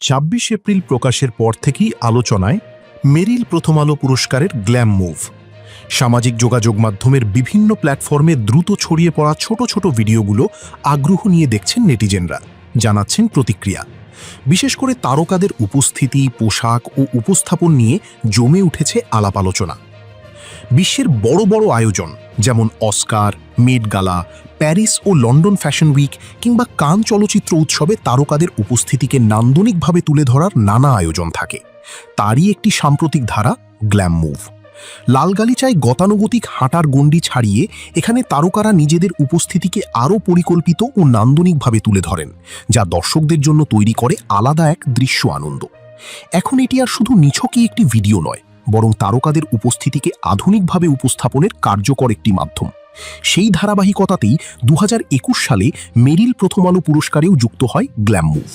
২৬ April প্রকাশের পর থেকেই আলোচনায় মেরিল প্রথম আলো পুরস্কারের গ্ল্যাম মুভ। সামাজিক যোগাযোগ মাধ্যমের বিভিন্ন প্ল্যাটফর্মে দ্রুত ছড়িয়ে পড়া ছোট ছোট ভিডিওগুলো আগ্রহ নিয়ে দেখছেন নেটিজেনরা, জানাচ্ছেন প্রতিক্রিয়া। বিশেষ করে তারকাদের উপস্থিতি, পোশাক ও উপস্থাপন নিয়ে জমে উঠেছে আলাপ আলোচনা। বিশ্বের বড় বড় আয়োজন যেমন অস্কার, মেট গালা, প্যারিস ও লন্ডন ফ্যাশন উইক কিংবা কান চলচ্চিত্র উৎসবে তারকাদের উপস্থিতিকে নান্দনিকভাবে তুলে ধরার নানা আয়োজন থাকে। তারই একটি সাম্প্রতিক ধারা গ্ল্যাম মুভ। লাল গালিচায় গতানুগতিক হাঁটার গণ্ডি ছাড়িয়ে এখানে তারকারা নিজেদের উপস্থিতিকে আরও পরিকল্পিত ও নান্দনিকভাবে তুলে ধরেন, যা দর্শকদের জন্য তৈরি করে আলাদা এক দৃশ্য আনন্দ। এখন এটি আর শুধু নিছকই একটি ভিডিও নয়, বরং তারকাদের উপস্থিতিকে আধুনিকভাবে উপস্থাপনের কার্যকর একটি মাধ্যম। সেই ধারাবাহিকতাতেই ২০২১ সালে মেরিল প্রথম আলো পুরস্কারেও যুক্ত হয় গ্ল্যাম মুভ।